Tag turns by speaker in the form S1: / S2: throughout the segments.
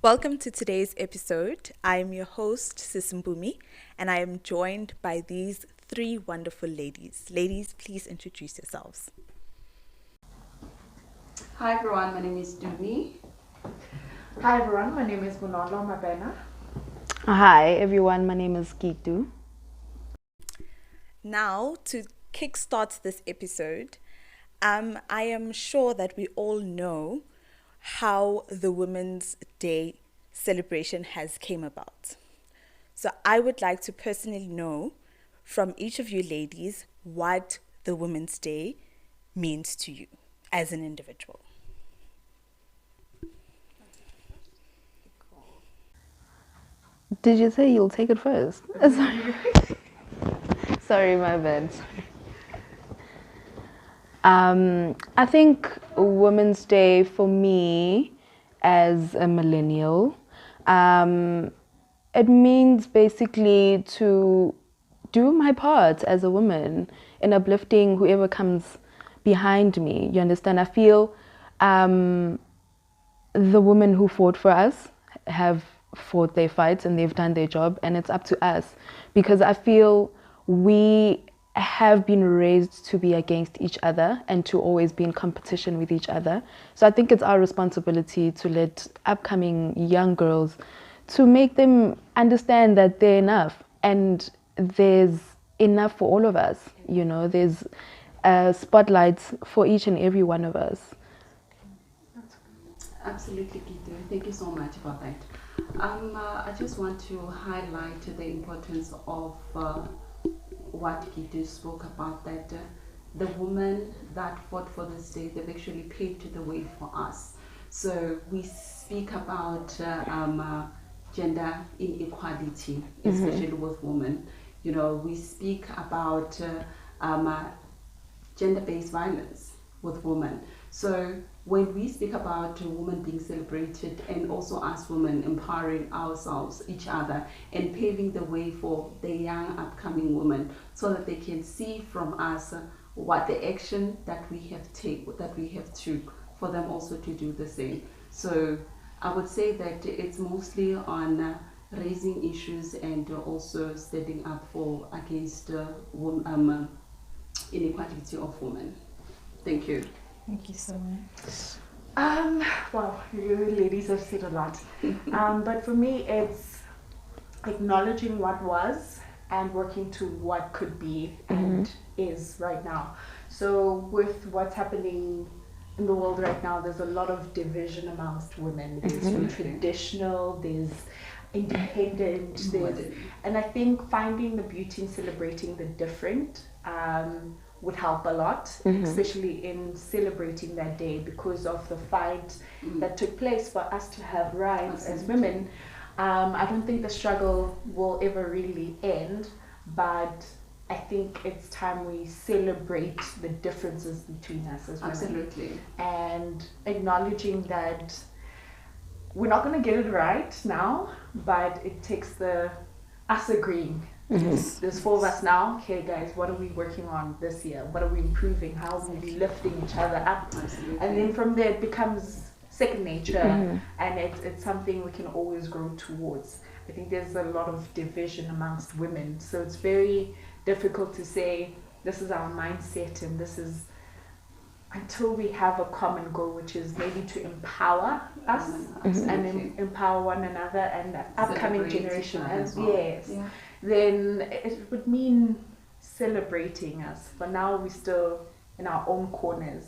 S1: Welcome to today's episode. I am your host, Mpumi, and I am joined by these three wonderful ladies. Ladies, please introduce yourselves.
S2: Hi everyone, my name is Tumi.
S3: Hi everyone, my name is Bonolo, Mabena.
S4: Hi everyone, my name is Keitu.
S1: Now, to kickstart this episode, I am sure that we all know how the Women's Day celebration has came about. So I would like to personally know from each of you ladies what the Women's Day means to you as an individual.
S4: Did you say you'll take it first? Sorry, my bad. I think Women's Day for me as a millennial, it means basically to do my part as a woman in uplifting whoever comes behind me. You understand? I feel the women who fought for us have fought their fights and they've done their job, and it's up to us, because I feel we have been raised to be against each other and to always be in competition with each other. So I think it's our responsibility to let upcoming young girls, to make them understand that they're enough and there's enough for all of us. You know, there's spotlights for each and every one of us.
S2: Absolutely, Keitu. Thank you so much for that. I just want to highlight the importance of what Keitu spoke about, that the women that fought for this day, they've actually paved the way for us. So we speak about gender inequality, especially with women. You know, we speak about gender-based violence with women. So when we speak about women being celebrated, and also us women empowering ourselves, each other, and paving the way for the young upcoming women, so that they can see from us what the action that we have took for them also to do the same. So I would say that it's mostly on raising issues and also standing up for against inequality of women. Thank you.
S3: Thank you so much. Well, you ladies have said a lot. But for me, it's acknowledging what was and working to what could be and is right now. So with what's happening in the world right now, there's a lot of division amongst women. There's traditional, there's independent, and I think finding the beauty in celebrating the different would help a lot, especially in celebrating that day, because of the fight that took place for us to have rights as women. I don't think the struggle will ever really end, but I think it's time we celebrate the differences between us as women.
S2: Absolutely.
S3: And acknowledging that we're not going to get it right now, but it takes us agreeing. There's four of us now. Okay, guys, what are we working on this year? What are we improving? How are we lifting each other up?
S2: Absolutely.
S3: And then from there, it becomes second nature, and it's something we can always grow towards. I think there's a lot of division amongst women, so it's very difficult to say this is our mindset and this is, until we have a common goal, which is maybe to empower us and empower one another and the upcoming generation as well. Yes. Yeah. Then it would mean celebrating us. But now we're still in our own corners.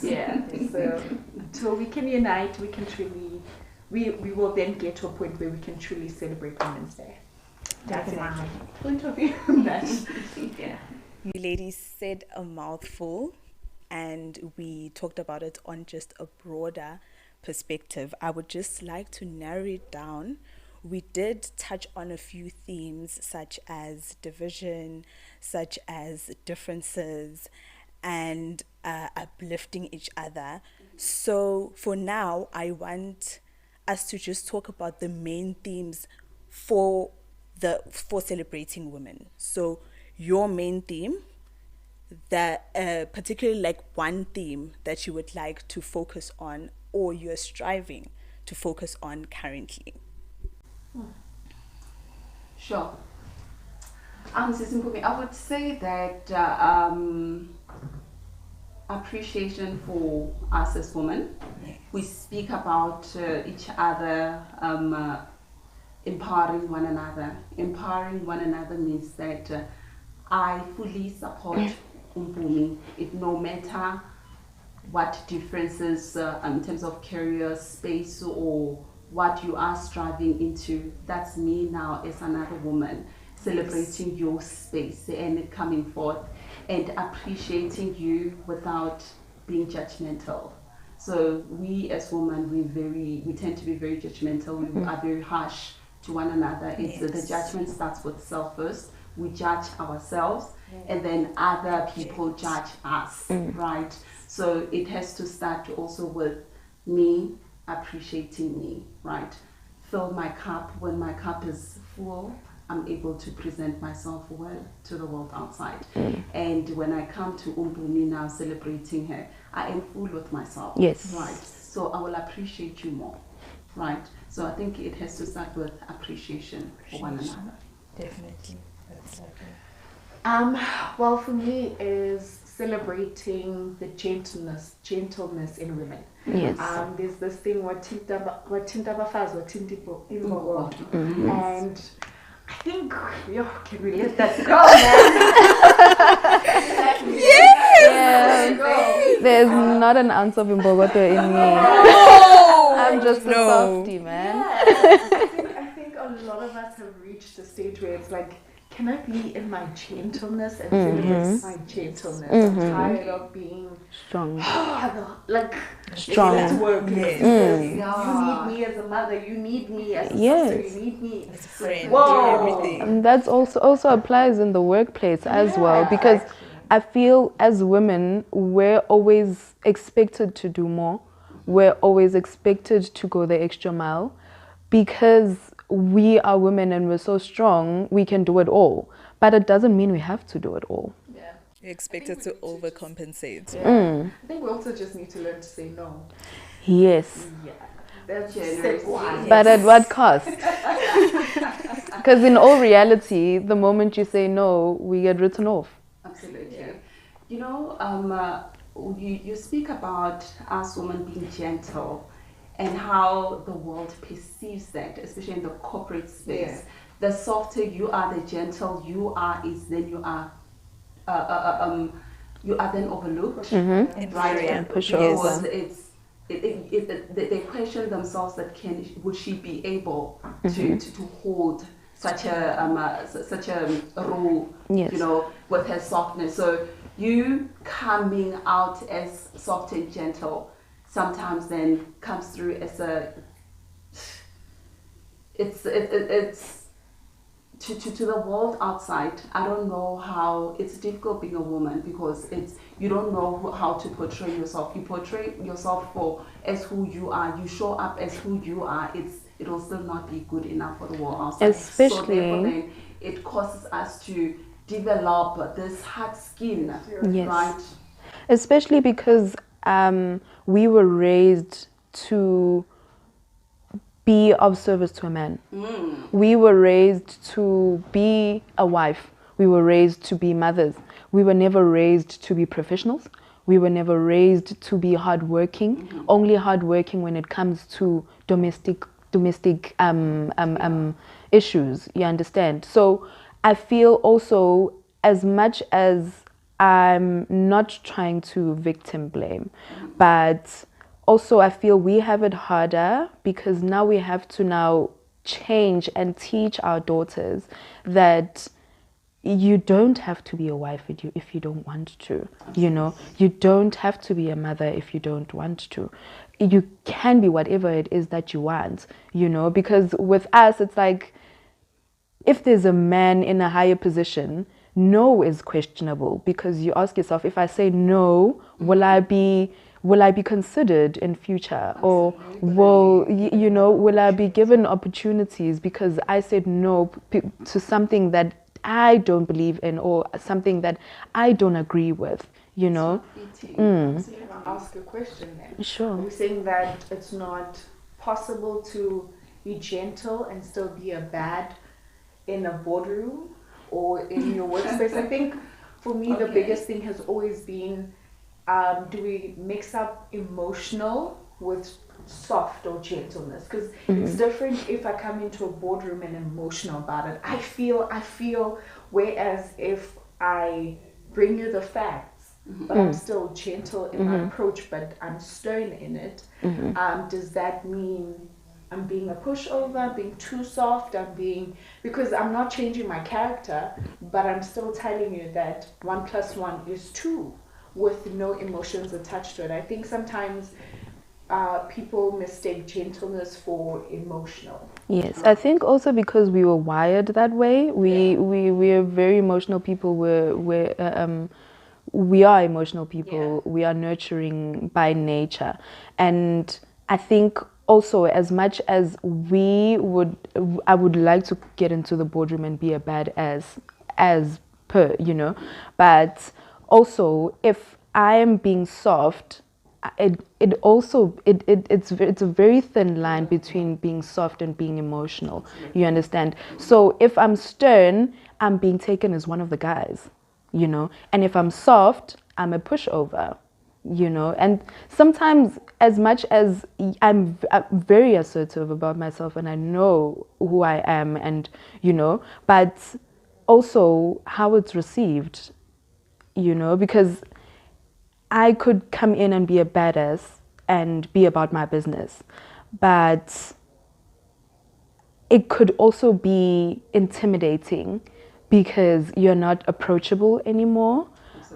S3: Yeah. So until we can unite, we can truly, we will then get to a point where we can truly celebrate Women's Day. That's my point of view on that. Yeah.
S1: You ladies said a mouthful, and we talked about it on just a broader perspective. I would just like to narrow it down. We did touch on a few themes such as division, such as differences, and uplifting each other. So for now, I want us to just talk about the main themes for celebrating women. So your main theme, that particularly like one theme that you would like to focus on, or you're striving to focus on currently?
S2: Sure. Sis Mpumi, I would say that appreciation for us as women.
S1: Yes.
S2: We speak about each other, empowering one another. Empowering one another means that I fully support Mpumi. It no matter what differences in terms of career space or what you are striving into. That's me now as another woman, celebrating your space and coming forth and appreciating you without being judgmental. So we as women, we tend to be very judgmental. We are very harsh to one another. It's the judgment starts with self first. We judge ourselves, and then other people judge us, right? So it has to start also with me appreciating me, right? Fill my cup. When my cup is full, I'm able to present myself well to the world outside. And when I come to Mpumi now celebrating her, I am full with myself.
S4: Yes.
S2: Right. So I will appreciate you more. Right. So I think it has to start with appreciation for one another.
S1: Definitely. That's lovely.
S3: Well, for me is celebrating the gentleness in women.
S4: Yes.
S3: There's this thing wathinta abafazi wathinta imbokodo, and I think can we let that go, man?
S4: Yeah. There's not an ounce of imbogoto in me. I'm just a softie, man.
S3: I think a lot of us have reached a stage where it's like, can I be in my gentleness and celebrate my gentleness? I'm tired of being
S4: Strong.
S3: strong. Let's work.
S1: Yes.
S3: You need me as a mother. You need me as a sister. You need me
S1: As a friend.
S3: Whoa.
S1: Everything.
S4: And that's also applies in the workplace as well, because I feel as women, we're always expected to do more. We're always expected to go the extra mile because we are women and we're so strong, we can do it all. But it doesn't mean we have to do it all.
S3: Yeah.
S1: You're expected to overcompensate.
S3: I think we also just need to learn to say no.
S4: Yes.
S3: Yeah. That's step one.
S4: But at what cost? Because in all reality, the moment you say no, we get written off.
S2: Absolutely. Yeah. You know, you speak about us women being gentle and how the world perceives that, especially in the corporate space. Yeah. The softer you are, the gentle you are, then you are then overlooked, right?
S1: And
S2: because they question themselves that would she be able to hold such a role,
S4: Yes.
S2: you know, with her softness. So you coming out as soft and gentle sometimes then comes through as it's to the world outside. I don't know how it's difficult being a woman because you don't know how to portray yourself. You portray yourself as who you are. You show up as who you are. It'll still not be good enough for the world outside.
S4: Especially,
S2: so therefore then it causes us to develop this hard skin,
S4: yes.
S2: right?
S4: Especially because we were raised to be of service to a man. We were raised to be a wife. We were raised to be mothers. We were never raised to be professionals. We were never raised to be hardworking. Only hardworking when it comes to domestic issues. You understand? So I feel also, as much as I'm not trying to victim blame, but also I feel we have it harder because now we have to change and teach our daughters that you don't have to be a wife if you don't want to. You know, you don't have to be a mother if you don't want to. You can be whatever it is that you want, you know, because with us it's like, if there's a man in a higher position, no is questionable, because you ask yourself, if I say no, will I be considered in future? Or will I be given opportunities because I said no to something that I don't believe in or something that I don't agree with, you know?
S3: So I ask a question then.
S4: Sure.
S3: Are you saying that it's not possible to be gentle and still be a bad in a boardroom or in your workspace. I think for me the biggest thing has always been, do we mix up emotional with soft or gentleness? Because it's different if I come into a boardroom and emotional about it. I feel, whereas if I bring you the facts, but I'm still gentle in my approach, but I'm stern in it, does that mean I'm being a pushover, being too soft, because I'm not changing my character, but I'm still telling you that 1 + 1 is 2 with no emotions attached to it. I think sometimes people mistake gentleness for emotional.
S4: Yes, I think also because we were wired that way. We're very emotional people. We are emotional people. We are nurturing by nature, and I think also as much as I would like to get into the boardroom and be a badass as per, but also if I am being soft, it's a very thin line between being soft and being emotional. You understand? So if I'm stern, I'm being taken as one of the guys, and if I'm soft, I'm a pushover, and sometimes as much as I'm very assertive about myself and I know who I am, and but also how it's received, because I could come in and be a badass and be about my business, but it could also be intimidating because you're not approachable anymore.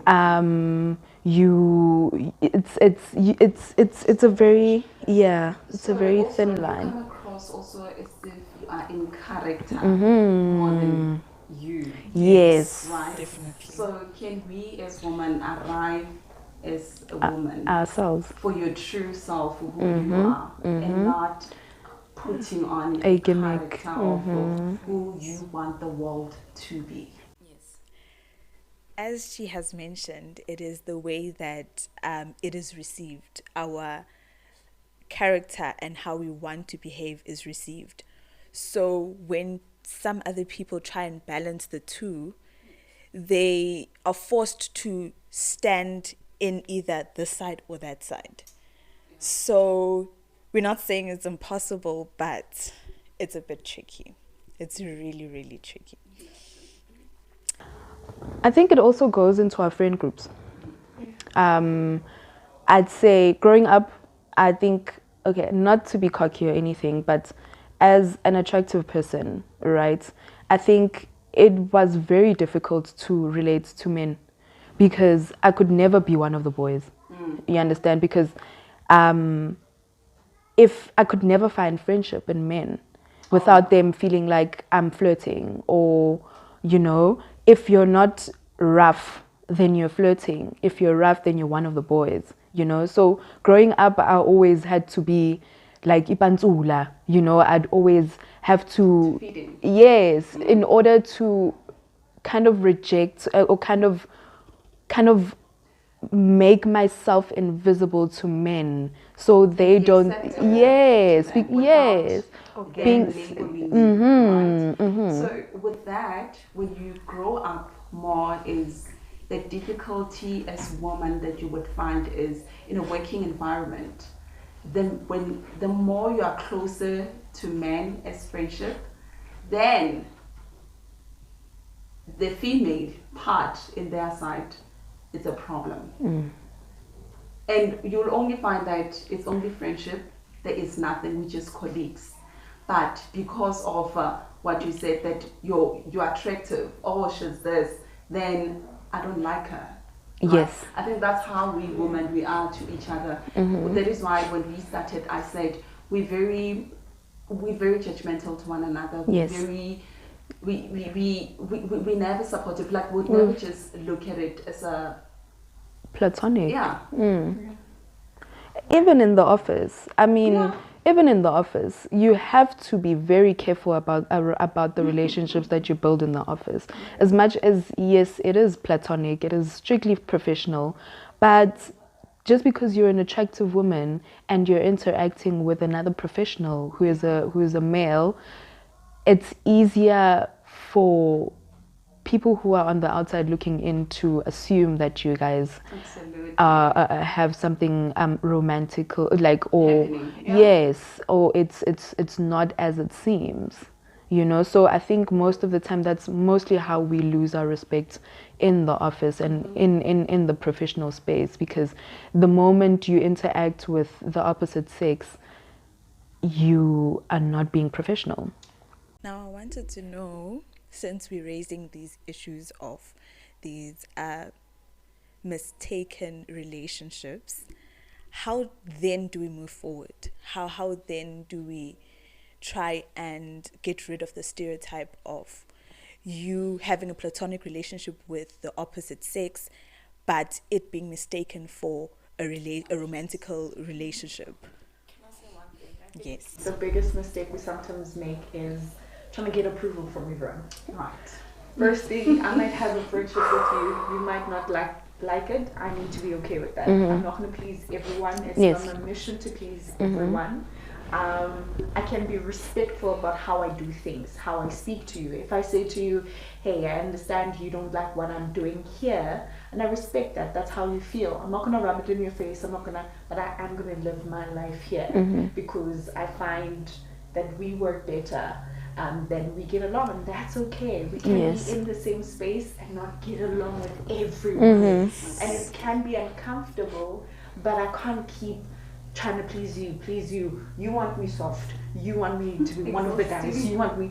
S4: It's a very thin line.
S2: You come across also as if you are in character more than you.
S4: Yes.
S2: Right.
S1: Definitely.
S2: So can we as women arrive as a woman
S4: Ourselves.
S2: for your true self, who you are, and not putting on
S4: A gimmick.
S2: character of who you want the world to be?
S1: Yes. As she has mentioned, it is the way that it is received. Our character and how we want to behave is received. So when some other people try and balance the two, they are forced to stand in either this side or that side. So we're not saying it's impossible, but it's a bit tricky. It's really, really tricky.
S4: I think it also goes into our friend groups. I'd say growing up, I think, okay, not to be cocky or anything, but as an attractive person, right, I think it was very difficult to relate to men because I could never be one of the boys. You understand? Because if I could never find friendship in men without them feeling like I'm flirting, or, if you're not rough, then you're flirting. If you're rough, then you're one of the boys, So growing up, I always had to be like ipantsula, I'd always have to, yes, in order to kind of reject or kind of make myself invisible to men so they don't, yes, yes,
S2: being So with that, when you grow up more, is the difficulty as a woman that you would find is in a working environment, then when the more you are closer to men as friendship, then the female part in their side is a problem. And you'll only find that it's only friendship, there is nothing, we're just colleagues. But because of what you said, that you're attractive, oh, she's this, then I don't like her. Right?
S4: Yes.
S2: I think that's how we women, we are to each other. That is why when we started, I said we're very judgmental to one another.
S4: Yes.
S2: We never supportive, like we'd never just look at it as a
S4: platonic.
S2: Yeah.
S4: Even in the office, even in the office, you have to be very careful about the relationships that you build in the office. As much as, yes, it is platonic, it is strictly professional, but just because you're an attractive woman and you're interacting with another professional who is a male, it's easier for people who are on the outside looking in to assume that you guys have something romantical, like, or
S2: Happening, yeah.
S4: yes, or it's not as it seems, you know. So I think most of the time that's mostly how we lose our respect in the office and in the professional space, because the moment you interact with the opposite sex, you are not being professional.
S1: Now, I wanted to know, since we're raising these issues of these mistaken relationships, how then do we move forward? How then do we try and get rid of the stereotype of you having a platonic relationship with the opposite sex, but it being mistaken for a romantical relationship?
S3: Can I say one thing? I think
S1: Yes.
S3: the biggest mistake we sometimes make is trying to get approval from everyone.
S2: Right.
S3: First thing, I might have a friendship with you. You might not like it. I need to be okay with that. I'm not going to please everyone. It's
S4: Yes.
S3: not my mission to please everyone. I can be respectful about how I do things, how I speak to you. If I say to you, hey, I understand you don't like what I'm doing here, and I respect that. That's how you feel. I'm not going to rub it in your face. But I am going to live my life here because I find that we work better. Then we get along, and that's okay. We can
S4: Yes.
S3: be in the same space and not get along with everyone, and it can be uncomfortable. But I can't keep trying to please you. You want me soft. You want me to be one of the guys. You want me.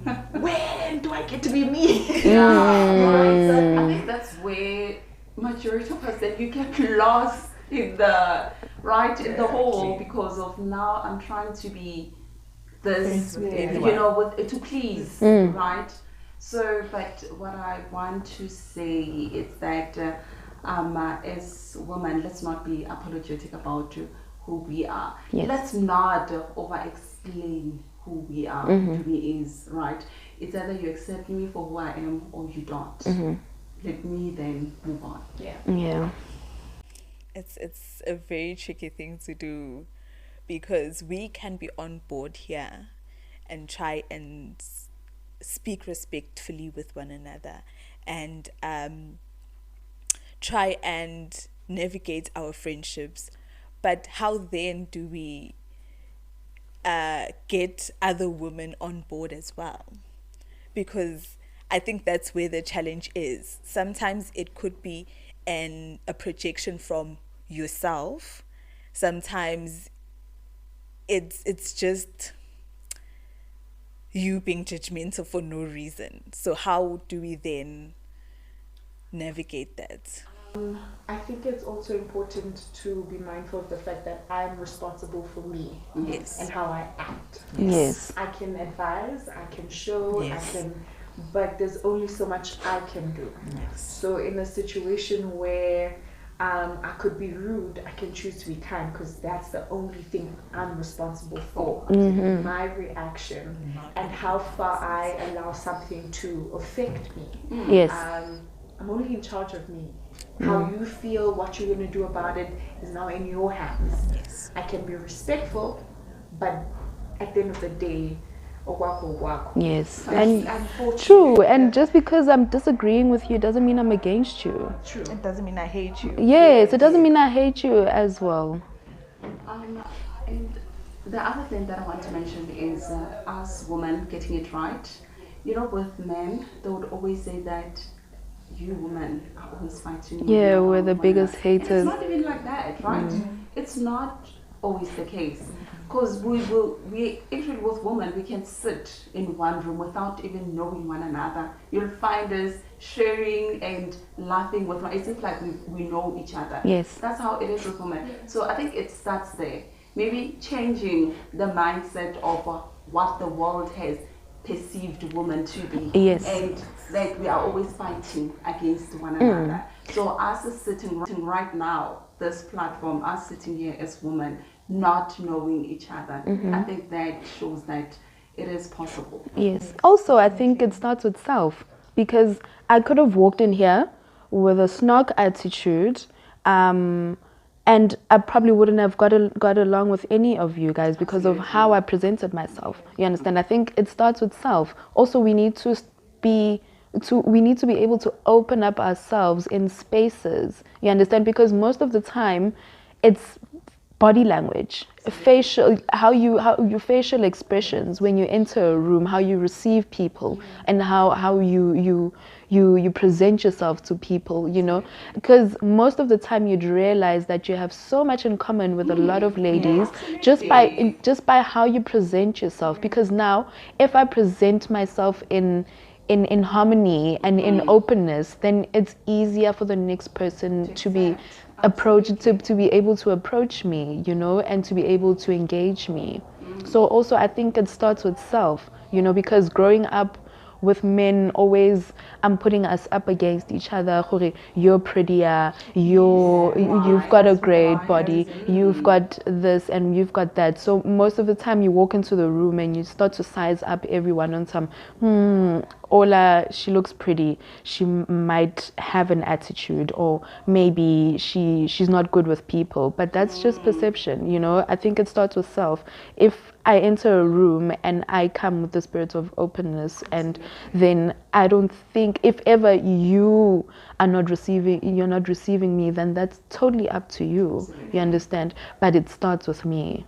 S3: When do I get to be me?
S2: Right. So I think that's where majority of us then you get lost in the in the hole, because of now I'm trying to be this, you know, with to please, right? So, but what I want to say is that as women, let's not be apologetic about who we are.
S4: Yes.
S2: Let's not over-explain who we are, who we is, right? It's either you accept me for who I am or you don't. Let me then move on.
S4: Yeah.
S1: It's a very tricky thing to do, because we can be on board here and try and speak respectfully with one another and try and navigate our friendships. But how then do we get other women on board as well? Because I think that's where the challenge is. Sometimes it could be a projection from yourself. Sometimes it's just you being judgmental for no reason. So how do we then navigate that?
S3: I think it's also important to be mindful of the fact that I'm responsible for me
S1: Yes.
S3: and how I act.
S4: Yes.
S3: I can advise, I can show,
S1: Yes.
S3: but there's only so much I can do.
S1: Yes.
S3: So in a situation where I could be rude, I can choose to be kind, because that's the only thing I'm responsible for. My reaction and how far I allow something to affect me.
S4: Yes.
S3: I'm only in charge of me. How you feel, what you're going to do about it is now in your hands.
S1: Yes.
S3: I can be respectful, but at the end of the day, wako.
S4: Yes.
S3: That's
S4: And
S3: unfortunate.
S4: true. And just because I'm disagreeing with you doesn't mean I'm against you.
S3: True.
S1: It doesn't mean I hate you.
S4: Yes, it doesn't mean I hate you as well.
S2: And the other thing that I want to mention is us women getting it right. You know, with men, they would always say that you women are always fighting.
S4: Yeah, we're the biggest
S2: And
S4: haters.
S2: it's not even like that, right? It's not always the case. Because we actually with women, we can sit in one room without even knowing one another. You'll find us sharing and laughing with one. It's just like we know each other.
S4: Yes.
S2: That's how it is with women. So I think it starts there. Maybe changing the mindset of what the world has perceived women to be.
S4: Yes.
S2: And that we are always fighting against one another. So us sitting right now, this platform, us sitting here as women, not knowing each other, I think that shows that it is possible.
S4: Yes. Also, I think it starts with self, because I could have walked in here with a snark attitude, and I probably wouldn't have got along with any of you guys because of how I presented myself. You understand? I think it starts with self. Also, we need to be able to open up ourselves in spaces. You understand? Because most of the time, it's body language, facial, how your facial expressions when you enter a room, how you receive people, and how you present yourself to people, you know, because most of the time you'd realize that you have so much in common with a lot of ladies just by how you present yourself. Because now, if I present myself in harmony and in openness, then it's easier for the next person to be to be able to approach me, you know, and to be able to engage me. So also I think it starts with self, you know, because growing up with men always putting us up against each other. You're prettier, you've got a great body, you've got this and you've got that. So most of the time you walk into the room and you start to size up everyone on some Ola, she looks pretty, she might have an attitude, or maybe she's not good with people. But that's just perception, you know. I think it starts with self. If I enter a room and I come with the spirit of openness, and then I don't think, if ever you're not receiving me, then that's totally up to you. You understand? But it starts with me.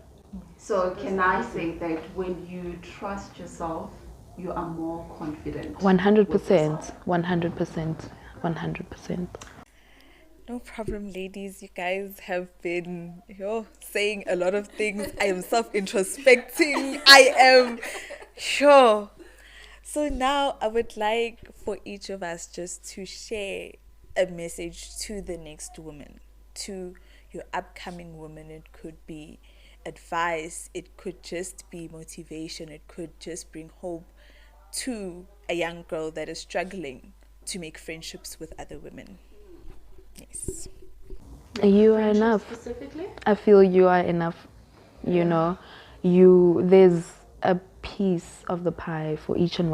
S2: So can I say that when you trust yourself, you are more confident?
S4: 100%, 100%, 100%.
S1: No problem, ladies. You guys have been saying a lot of things. I am self-introspecting. I am sure. So now I would like for each of us just to share a message to the next woman, to your upcoming woman. It could be advice. It could just be motivation. It could just bring hope to a young girl that is struggling to make friendships with other women. Yes.
S4: You are enough.
S3: Specifically?
S4: I feel you are enough. You know, there's a piece of the pie for each and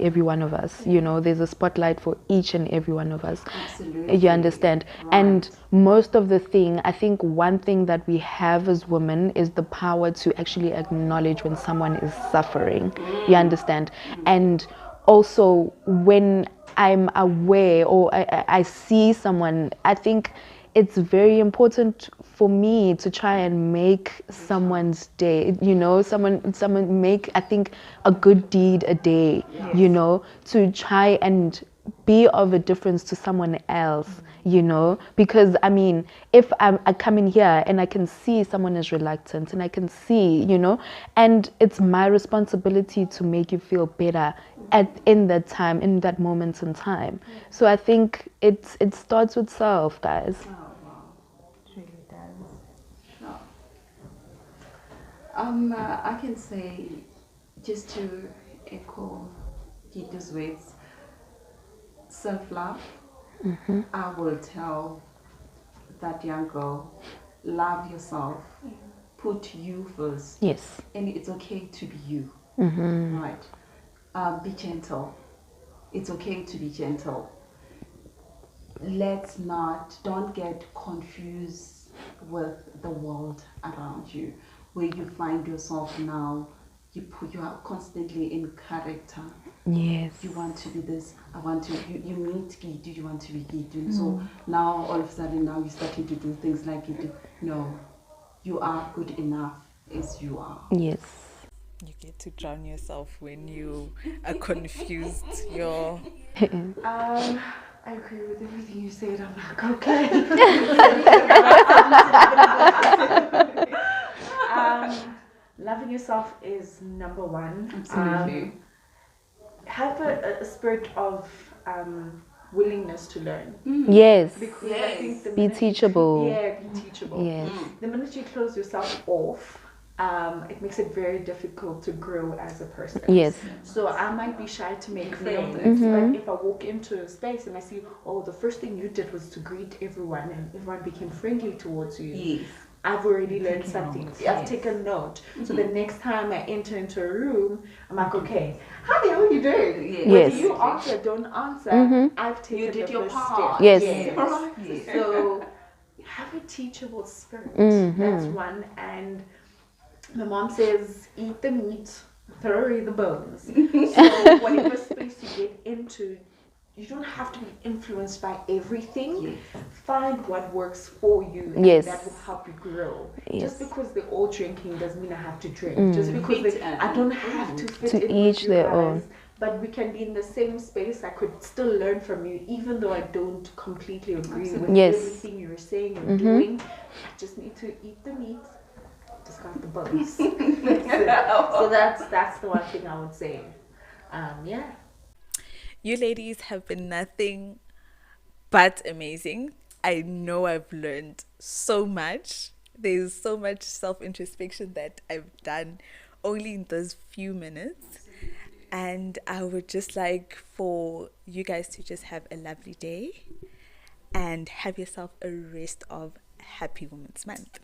S4: every one of us. You know, there's a spotlight for each and every one of us.
S2: Absolutely.
S4: You understand?
S2: Right.
S4: And most of the thing, I think one thing that we have as women is the power to actually acknowledge when someone is suffering. You understand? And also when I'm aware or I see someone, I think it's very important for me to try and make someone's day, you know, someone make, I think, a good deed a day, you know, to try and be of a difference to someone else, you know, because I mean, if I come in here and I can see someone is reluctant and I can see, you know, and it's my responsibility to make you feel better in that time, in that moment in time. So I think it starts with self, guys.
S2: I can say, just to echo Keitu's words, self-love. I will tell that young girl, love yourself, put you first.
S4: Yes.
S2: And it's okay to be you, right? Be gentle. It's okay to be gentle. Don't get confused with the world around you, where you find yourself now. You are constantly in character.
S4: Yes.
S2: You want to be this. You meet Keitu, you want to be Keitu. So now all of a sudden now you're starting to do things like Keitu. No, you are good enough as you are.
S4: Yes.
S1: You get to drown yourself when you are confused.
S3: I agree with everything you said. I'm like, okay. Loving yourself is number one.
S2: Absolutely.
S3: Have a spirit of willingness to learn.
S4: Yes.
S3: Because I think
S4: Be teachable.
S3: Be teachable.
S4: Yes.
S3: The minute you close yourself off, it makes it very difficult to grow as a person.
S4: Yes.
S3: So I might be shy to make friends, but if I walk into a space and I see, the first thing you did was to greet everyone and everyone became friendly towards you.
S2: Yes.
S3: I've already learned something. I've taken note. So the next time I enter into a room, I'm like, okay, hi, how are you doing?
S2: Yes.
S3: Whether you answer, don't answer, I've taken
S2: You did
S3: the
S2: your
S3: first
S2: part.
S3: step.
S4: Yes.
S2: Yes.
S3: So have a teachable spirit.
S4: Mhm.
S3: That's one. And my mom says, eat the meat, throw away the bones. So whatever space you get into, you don't have to be influenced by everything.
S2: Yes.
S3: Find what works for you, and
S4: Yes.
S3: that will help you grow.
S4: Yes.
S3: Just because they're all drinking doesn't mean I have to drink.
S4: Mm.
S3: Just because
S2: Fit,
S3: I don't have to fit
S4: To
S3: in
S4: each
S3: with you
S4: their
S3: guys.
S4: own.
S3: But we can be in the same space. I could still learn from you, even though I don't completely agree with
S4: Yes.
S3: everything you're saying and
S4: Mhm.
S3: doing. I just need to eat the meat, discard the bones. So that's the one thing I would say. Yeah.
S1: You ladies have been nothing but amazing. I know I've learned so much. There's so much self-introspection that I've done only in those few minutes. And I would just like for you guys to just have a lovely day and have yourself a rest of Happy Women's Month.